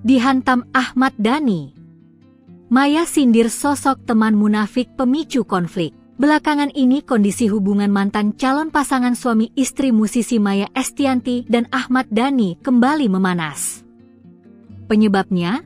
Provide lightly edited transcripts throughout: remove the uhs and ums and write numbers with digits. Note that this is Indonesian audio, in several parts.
Dihantam Ahmad Dhani. Maya sindir sosok teman munafik pemicu konflik. Belakangan ini kondisi hubungan mantan calon pasangan suami istri musisi Maya Estianty dan Ahmad Dhani kembali memanas. Penyebabnya,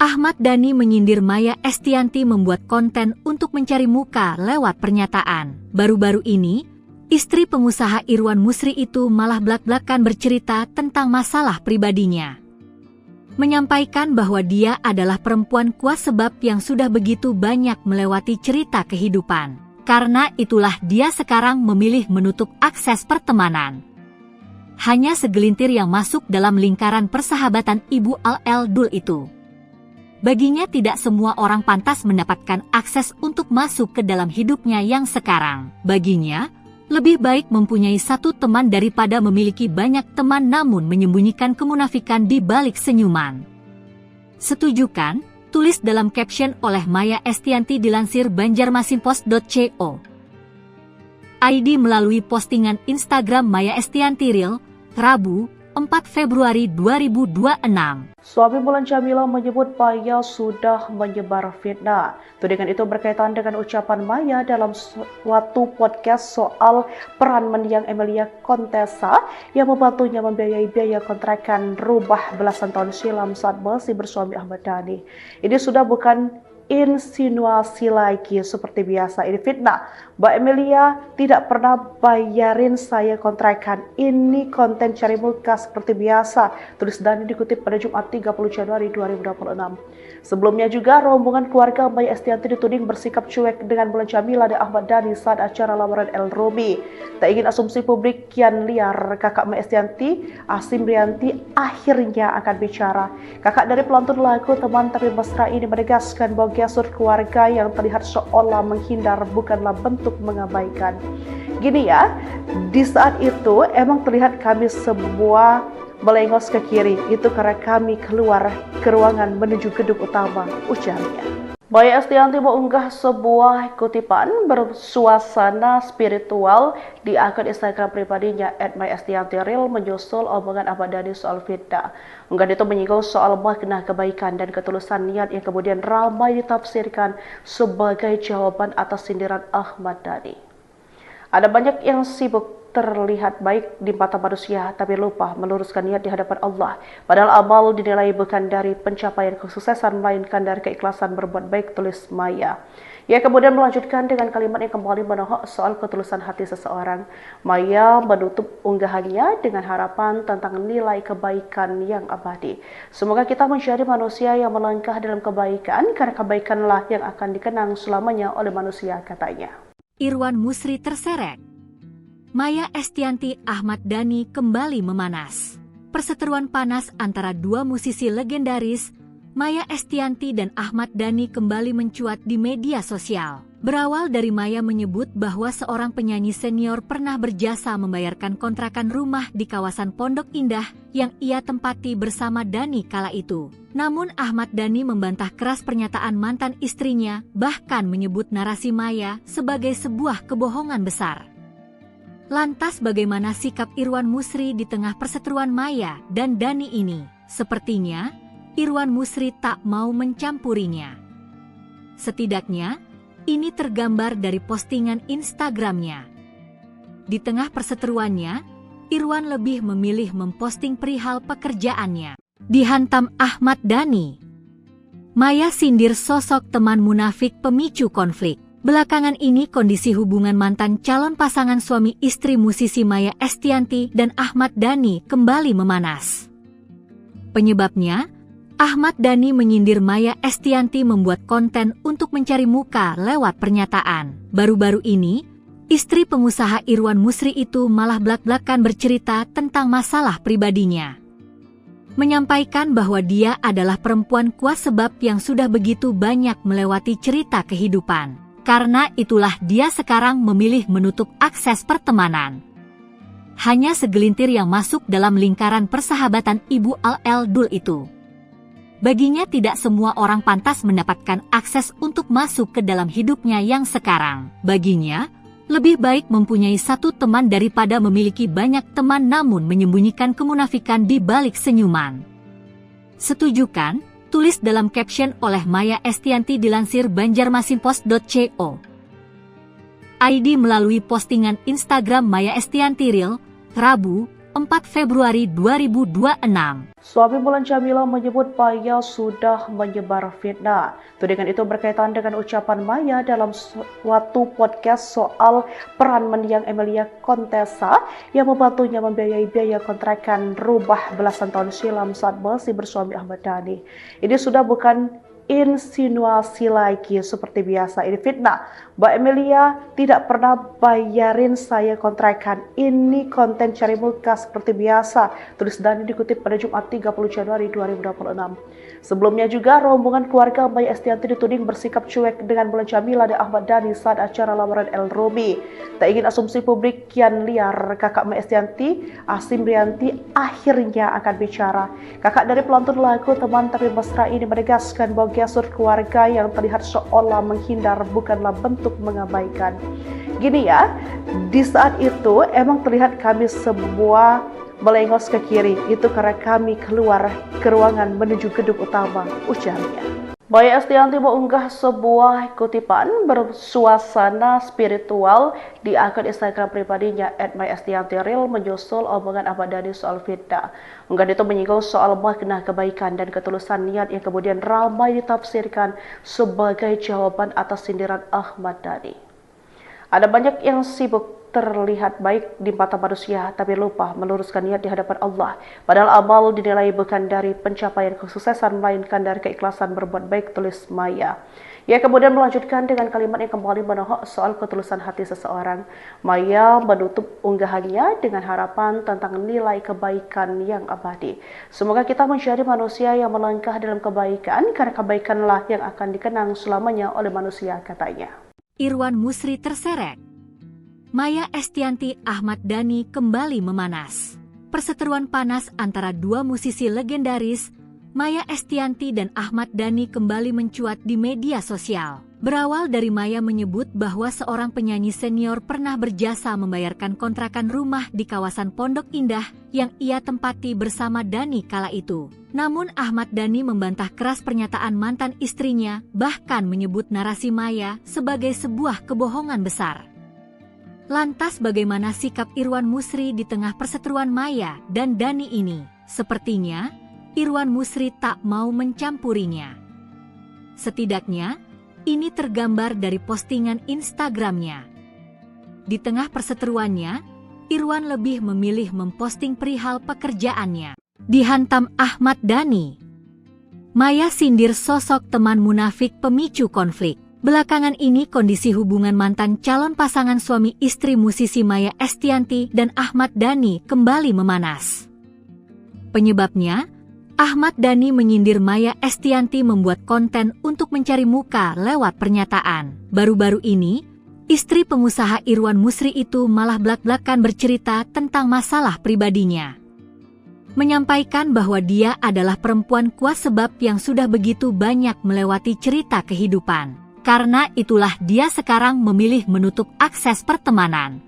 Ahmad Dhani menyindir Maya Estianty membuat konten untuk mencari muka lewat pernyataan. Baru-baru ini, istri pengusaha Irwan Musri itu malah blak-blakan bercerita tentang masalah pribadinya. Menyampaikan bahwa dia adalah perempuan kuat sebab yang sudah begitu banyak melewati cerita kehidupan. Karena itulah dia sekarang memilih menutup akses pertemanan. Hanya segelintir yang masuk dalam lingkaran persahabatan Ibu Al Dul itu. Baginya tidak semua orang pantas mendapatkan akses untuk masuk ke dalam hidupnya yang sekarang. Baginya, lebih baik mempunyai satu teman daripada memiliki banyak teman namun menyembunyikan kemunafikan di balik senyuman. Setuju kan? Tulis dalam caption oleh Maya Estianty dilansir banjarmasinpost.co. ID melalui postingan Instagram Maya Estianty Reel, Rabu, 4 Februari 2026. Suami Mulan Jamila menyebut Maya sudah menyebar fitnah. Tudingan itu berkaitan dengan ucapan Maya dalam suatu podcast soal peran mendiang Emilia Contessa yang membantunya membiayai biaya kontrakan rumah belasan tahun silam saat masih bersuami Ahmad Dhani. Ini sudah bukan insinuasi lagi seperti biasa, ini fitnah. Mbak Emilia tidak pernah bayarin saya kontrakan, ini konten cari muka seperti biasa, tulis Dhani dikutip pada Jumat 30 Januari 2026. Sebelumnya juga rombongan keluarga Maya Estianty dituding bersikap cuek dengan Mulan Jamila dan Ahmad Dhani saat acara lamaran El Robi. Tak ingin asumsi publik kian liar, kakak Maya Estianty, Asim Rianti akhirnya akan bicara. Kakak dari pelantun lagu Teman Tapi Mesra ini menegaskan bahwa gestur keluarga yang terlihat seolah menghindar bukanlah bentuk mengabaikan. Gini ya, di saat itu emang terlihat kami semua melengos ke kiri, itu karena kami keluar ke ruangan menuju gedung utama, ujarnya. Maya Estianty mengunggah sebuah kutipan bersuasana spiritual di akun Instagram pribadinya @MayaEstiantyReel menyusul omongan Ahmad Dhani soal fitnah. Unggahan itu menyinggung soal makna kebaikan dan ketulusan niat yang kemudian ramai ditafsirkan sebagai jawaban atas sindiran Ahmad Dhani. Ada banyak yang sibuk terlihat baik di mata manusia, tapi lupa meluruskan niat di hadapan Allah. Padahal amal dinilai bukan dari pencapaian kesuksesan, melainkan dari keikhlasan berbuat baik, tulis Maya. Ia kemudian melanjutkan dengan kalimat yang kembali menohok soal ketulusan hati seseorang. Maya menutup unggahannya dengan harapan tentang nilai kebaikan yang abadi. Semoga kita menjadi manusia yang melangkah dalam kebaikan, karena kebaikanlah yang akan dikenang selamanya oleh manusia, katanya. Irwan Musri terseret. Maya Estianty Ahmad Dhani kembali memanas. Perseteruan panas antara dua musisi legendaris, Maya Estianty dan Ahmad Dhani kembali mencuat di media sosial. Berawal dari Maya menyebut bahwa seorang penyanyi senior pernah berjasa membayarkan kontrakan rumah di kawasan Pondok Indah yang ia tempati bersama Dhani kala itu. Namun Ahmad Dhani membantah keras pernyataan mantan istrinya, bahkan menyebut narasi Maya sebagai sebuah kebohongan besar. Lantas bagaimana sikap Irwan Musri di tengah perseteruan Maya dan Dhani ini? Sepertinya, Irwan Musri tak mau mencampurinya. Setidaknya, ini tergambar dari postingan Instagramnya. Di tengah perseteruannya, Irwan lebih memilih memposting perihal pekerjaannya. Dihantam Ahmad Dhani. Maya sindir sosok teman munafik pemicu konflik. Belakangan ini kondisi hubungan mantan calon pasangan suami istri musisi Maya Estianty dan Ahmad Dhani kembali memanas. Penyebabnya, Ahmad Dhani menyindir Maya Estianty membuat konten untuk mencari muka lewat pernyataan. Baru-baru ini, istri pengusaha Irwan Musri itu malah blak-blakan bercerita tentang masalah pribadinya. Menyampaikan bahwa dia adalah perempuan kuat sebab yang sudah begitu banyak melewati cerita kehidupan. Karena itulah dia sekarang memilih menutup akses pertemanan. Hanya segelintir yang masuk dalam lingkaran persahabatan Ibu Al Dul itu. Baginya tidak semua orang pantas mendapatkan akses untuk masuk ke dalam hidupnya yang sekarang. Baginya, lebih baik mempunyai satu teman daripada memiliki banyak teman namun menyembunyikan kemunafikan di balik senyuman. Setuju kan? Tulis dalam caption oleh Maya Estianty dilansir banjarmasinpost.co. ID melalui postingan Instagram Maya Estianty Reel, Rabu, 4 Februari 2026. Suami Mulan Jamila menyebut Maya sudah menyebar fitnah. Tudingan itu berkaitan dengan ucapan Maya dalam suatu podcast soal peran mendiang Emilia Contessa yang membantunya membiayai biaya kontrakan rumah belasan tahun silam saat masih bersuami Ahmad Dhani. Ini sudah bukan insinuasi lagi seperti biasa, ini fitnah. Mbak Emilia tidak pernah bayarin saya kontrakan, ini konten cari muka seperti biasa, tulis Dhani dikutip pada Jumat 30 Januari 2026. Sebelumnya juga rombongan keluarga Maya Estianty dituding bersikap cuek dengan Mulan Jamila dan Ahmad Dhani saat acara lamaran El Robi. Tak ingin asumsi publik kian liar, kakak Maya Estianty, Asim Rianti akhirnya akan bicara. Kakak dari pelantun lagu Teman Tapi Mesra ini menegaskan bahwa gestur keluarga yang terlihat seolah menghindar bukanlah bentuk mengabaikan. Gini ya, di saat itu emang terlihat kami semua melengos ke kiri, itu karena kami keluar ke ruangan menuju gedung utama, ujarnya. Maya Estianty mengunggah sebuah kutipan bersuasana spiritual di akun Instagram pribadinya @mayaestiantyreel menyusul omongan Ahmad Dhani soal fitnah. Unggahan itu menyinggung soal makna kebaikan dan ketulusan niat yang kemudian ramai ditafsirkan sebagai jawaban atas sindiran Ahmad Dhani. Ada banyak yang sibuk terlihat baik di mata manusia, tapi lupa meluruskan niat di hadapan Allah. Padahal amal dinilai bukan dari pencapaian kesuksesan, melainkan dari keikhlasan berbuat baik, tulis Maya. Ia kemudian melanjutkan dengan kalimat yang kembali menohok soal ketulusan hati seseorang. Maya menutup unggahannya dengan harapan tentang nilai kebaikan yang abadi. Semoga kita menjadi manusia yang melangkah dalam kebaikan, karena kebaikanlah yang akan dikenang selamanya oleh manusia, katanya. Irwan Musri terseret. Maya Estianty Ahmad Dhani kembali memanas. Perseteruan panas antara dua musisi legendaris, Maya Estianty dan Ahmad Dhani kembali mencuat di media sosial. Berawal dari Maya menyebut bahwa seorang penyanyi senior pernah berjasa membayarkan kontrakan rumah di kawasan Pondok Indah yang ia tempati bersama Dhani kala itu. Namun Ahmad Dhani membantah keras pernyataan mantan istrinya, bahkan menyebut narasi Maya sebagai sebuah kebohongan besar. Lantas bagaimana sikap Irwan Musri di tengah perseteruan Maya dan Dhani ini? Sepertinya Irwan Musri tak mau mencampurinya. Setidaknya ini tergambar dari postingan Instagramnya. Di tengah perseteruannya, Irwan lebih memilih memposting perihal pekerjaannya. Dihantam Ahmad Dhani. Maya sindir sosok teman munafik pemicu konflik. Belakangan ini kondisi hubungan mantan calon pasangan suami istri musisi Maya Estianty dan Ahmad Dhani kembali memanas. Penyebabnya, Ahmad Dhani menyindir Maya Estianty membuat konten untuk mencari muka lewat pernyataan. Baru-baru ini, istri pengusaha Irwan Musri itu malah belak-belakan bercerita tentang masalah pribadinya. Menyampaikan bahwa dia adalah perempuan kuat sebab yang sudah begitu banyak melewati cerita kehidupan. Karena itulah dia sekarang memilih menutup akses pertemanan.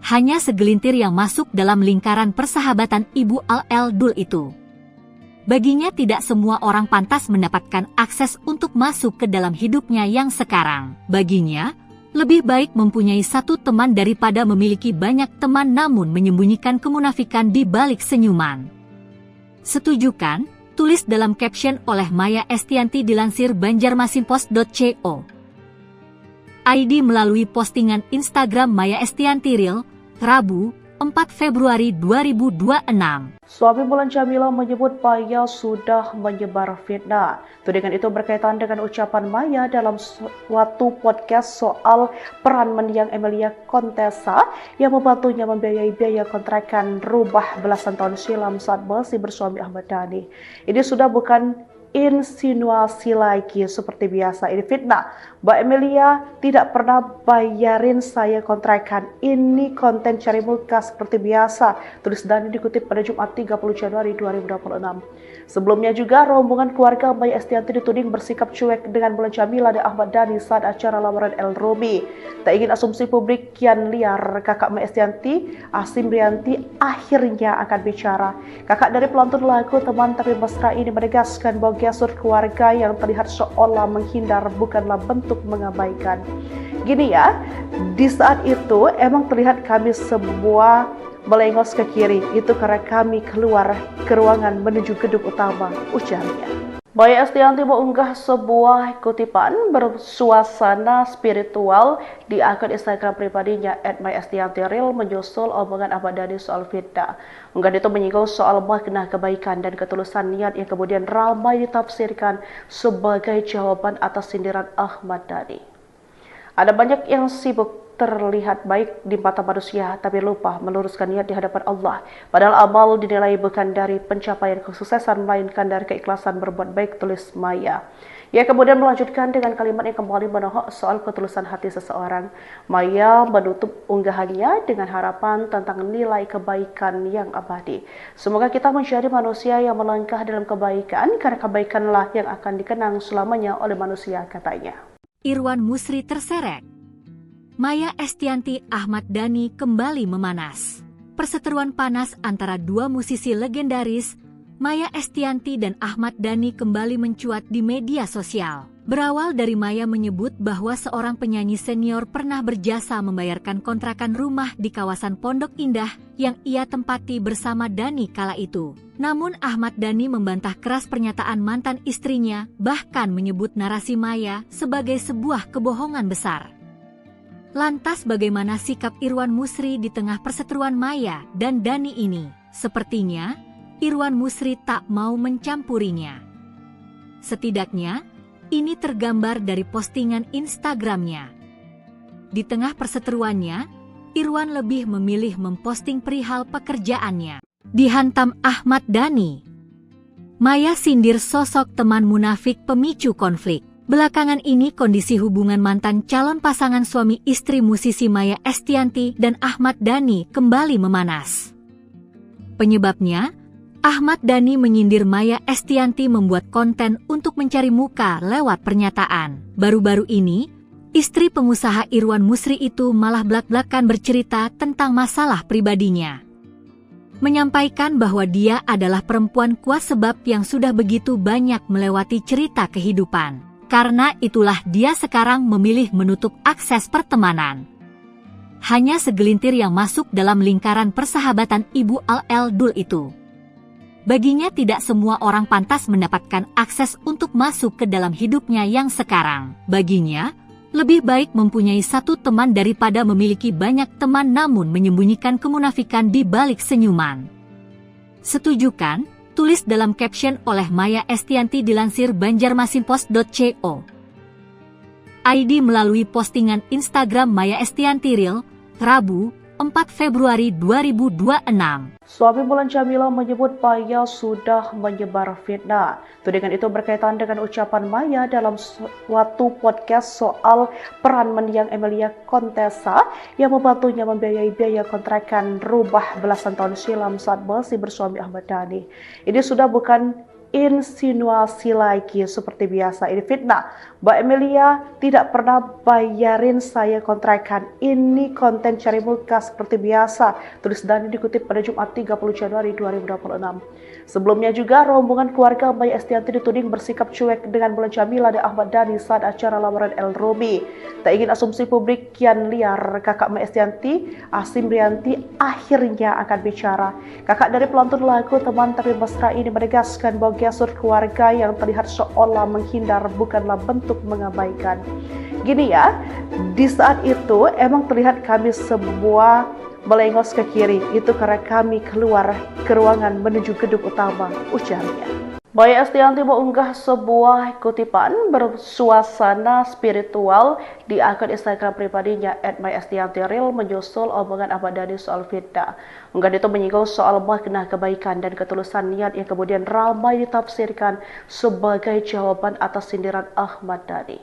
Hanya segelintir yang masuk dalam lingkaran persahabatan Ibu Al-Eldul itu. Baginya tidak semua orang pantas mendapatkan akses untuk masuk ke dalam hidupnya yang sekarang. Baginya, lebih baik mempunyai satu teman daripada memiliki banyak teman namun menyembunyikan kemunafikan di balik senyuman. Setuju kan? Tulis dalam caption oleh Maya Estianty dilansir banjarmasinpost.co. ID melalui postingan Instagram Maya Estianty Reel, Rabu, 4 Februari 2026. Suami Mulan Jamila menyebut Maya sudah menyebar fitnah. Tudingan itu berkaitan dengan ucapan Maya dalam suatu podcast soal peran mendiang Emilia Contessa yang membantunya membiayai biaya kontrakan rumah belasan tahun silam saat masih bersuami Ahmad Dhani. Ini sudah bukan insinuasi lagi seperti biasa. Ini fitnah. Mbak Emilia tidak pernah bayarin saya kontrakan. Ini konten cari muka seperti biasa. Tulis Dani dikutip pada Jumat 30 Januari 2026. Sebelumnya juga rombongan keluarga Maya Estianty dituding bersikap cuek dengan Mulan Jamila dan Ahmad Dhani saat acara lamaran El Robi. Tak ingin asumsi publik kian liar, kakak Maya Estianty, Asim Rianti akhirnya akan bicara. Kakak dari pelantun lagu Teman Tapi Mesra ini menegaskan bahwa gestur keluarga yang terlihat seolah menghindar bukanlah bentuk mengabaikan. Gini ya, di saat itu emang terlihat kami semua melengos ke kiri, itu karena kami keluar ke ruangan menuju gedung utama, ujarnya. Maya Estianty mengunggah sebuah kutipan bersuasana spiritual di akun Instagram pribadinya @mayaestiantyreal menyusul omongan Ahmad Dhani soal fitnah. Unggahan itu menyinggung soal makna kebaikan dan ketulusan niat yang kemudian ramai ditafsirkan sebagai jawaban atas sindiran Ahmad Dhani. Ada banyak yang sibuk terlihat baik di mata manusia, tapi lupa meluruskan niat di hadapan Allah. Padahal amal dinilai bukan dari pencapaian kesuksesan, melainkan dari keikhlasan berbuat baik, tulis Maya. Ia kemudian melanjutkan dengan kalimat yang kembali menohok soal ketulusan hati seseorang. Maya menutup unggahannya dengan harapan tentang nilai kebaikan yang abadi. Semoga kita menjadi manusia yang melangkah dalam kebaikan, karena kebaikanlah yang akan dikenang selamanya oleh manusia, katanya. Irwan Musri terseret. Maya Estianty Ahmad Dhani kembali memanas. Perseteruan panas antara dua musisi legendaris, Maya Estianty dan Ahmad Dhani kembali mencuat di media sosial. Berawal dari Maya menyebut bahwa seorang penyanyi senior pernah berjasa membayarkan kontrakan rumah di kawasan Pondok Indah yang ia tempati bersama Dhani kala itu. Namun Ahmad Dhani membantah keras pernyataan mantan istrinya, bahkan menyebut narasi Maya sebagai sebuah kebohongan besar. Lantas bagaimana sikap Irwan Musri di tengah perseteruan Maya dan Dhani ini? Sepertinya Irwan Musri tak mau mencampurinya. Setidaknya ini tergambar dari postingan Instagramnya. Di tengah perseteruannya, Irwan lebih memilih memposting perihal pekerjaannya. Dihantam Ahmad Dhani. Maya sindir sosok teman munafik pemicu konflik. Belakangan ini kondisi hubungan mantan calon pasangan suami istri musisi Maya Estianty dan Ahmad Dhani kembali memanas. Penyebabnya, Ahmad Dhani menyindir Maya Estianty membuat konten untuk mencari muka lewat pernyataan. Baru-baru ini, istri pengusaha Irwan Musri itu malah belak-belakan bercerita tentang masalah pribadinya. Menyampaikan bahwa dia adalah perempuan kuat sebab yang sudah begitu banyak melewati cerita kehidupan. Karena itulah dia sekarang memilih menutup akses pertemanan. Hanya segelintir yang masuk dalam lingkaran persahabatan Ibu Al Dul itu. Baginya tidak semua orang pantas mendapatkan akses untuk masuk ke dalam hidupnya yang sekarang. Baginya, lebih baik mempunyai satu teman daripada memiliki banyak teman namun menyembunyikan kemunafikan di balik senyuman. Setuju kan? Tulis dalam caption oleh Maya Estianty dilansir banjarmasinpost.co. ID melalui postingan Instagram Maya Estianty Real, Rabu, 4 Februari 2026. Suami Mulan Jamila menyebut Maya sudah menyebar fitnah. Tudingan itu berkaitan dengan ucapan Maya dalam suatu podcast soal peran mendiang Emilia Contessa yang membantunya membiayai biaya kontrakan rumah belasan tahun silam saat masih bersuami Ahmad Dhani. Ini sudah bukan insinuasi lagi seperti biasa. Ini fitnah. Mbak Emilia tidak pernah bayarin saya kontrakan. Ini konten cari muka seperti biasa. Tulis Dani dikutip pada Jumat 30 Januari 2026. Sebelumnya juga rombongan keluarga Maya Estianty dituding bersikap cuek dengan Mulan Jamila dan Ahmad Dhani saat acara lamaran El Robi. Tak ingin asumsi publik kian liar, kakak Maya Estianty, Asim Rianti akhirnya akan bicara. Kakak dari pelantun lagu Teman Tapi Mesra ini menegaskan bahwa gestur keluarga yang terlihat seolah menghindar bukanlah bentuk mengabaikan. Gini ya, di saat itu emang terlihat kami semua melengos ke kiri, itu karena kami keluar ke ruangan menuju gedung utama, ujarnya. Maya Estianty mengunggah sebuah kutipan bersuasana spiritual di akun Instagram pribadinya @myestiantyreal menyusul omongan Ahmad Dhani soal fitnah. Unggahan itu menyinggung soal makna kebaikan dan ketulusan niat yang kemudian ramai ditafsirkan sebagai jawaban atas sindiran Ahmad Dhani.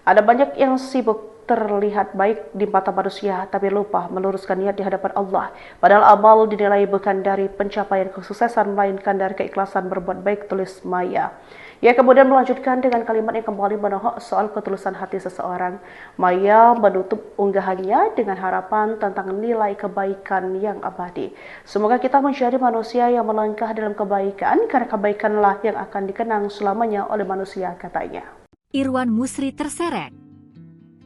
Ada banyak yang sibuk terlihat baik di mata manusia, tapi lupa meluruskan niat di hadapan Allah. Padahal amal dinilai bukan dari pencapaian kesuksesan, melainkan dari keikhlasan berbuat baik, tulis Maya. Ia kemudian melanjutkan dengan kalimat yang kembali menohok soal ketulusan hati seseorang. Maya menutup unggahannya dengan harapan tentang nilai kebaikan yang abadi. Semoga kita menjadi manusia yang melangkah dalam kebaikan, karena kebaikanlah yang akan dikenang selamanya oleh manusia, katanya. Irwan Musri terseret.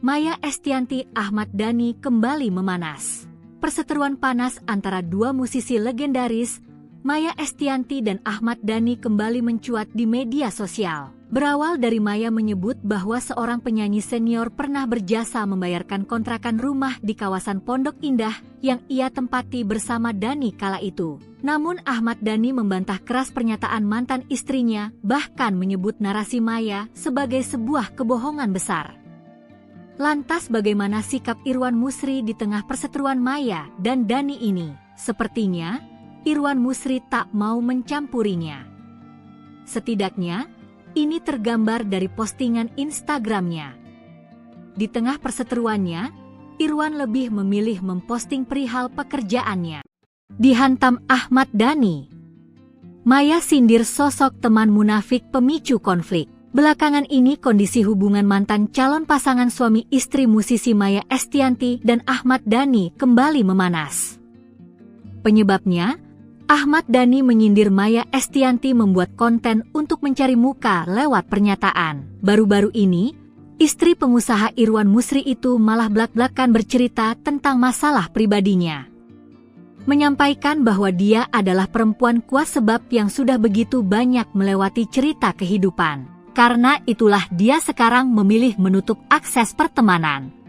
Maya Estianty Ahmad Dhani kembali memanas. Perseteruan panas antara dua musisi legendaris, Maya Estianty dan Ahmad Dhani kembali mencuat di media sosial. Berawal dari Maya menyebut bahwa seorang penyanyi senior pernah berjasa membayarkan kontrakan rumah di kawasan Pondok Indah yang ia tempati bersama Dhani kala itu. Namun Ahmad Dhani membantah keras pernyataan mantan istrinya, bahkan menyebut narasi Maya sebagai sebuah kebohongan besar. Lantas bagaimana sikap Irwan Musri di tengah perseteruan Maya dan Dhani ini? Sepertinya Irwan Musri tak mau mencampurinya. Setidaknya ini tergambar dari postingan Instagramnya. Di tengah perseteruannya, Irwan lebih memilih memposting perihal pekerjaannya. Dihantam Ahmad Dhani. Maya sindir sosok teman munafik pemicu konflik. Belakangan ini kondisi hubungan mantan calon pasangan suami istri musisi Maya Estianty dan Ahmad Dhani kembali memanas. Penyebabnya, Ahmad Dhani menyindir Maya Estianty membuat konten untuk mencari muka lewat pernyataan. Baru-baru ini, istri pengusaha Irwan Musri itu malah blak-blakan bercerita tentang masalah pribadinya. Menyampaikan bahwa dia adalah perempuan kuat sebab yang sudah begitu banyak melewati cerita kehidupan. Karena itulah dia sekarang memilih menutup akses pertemanan.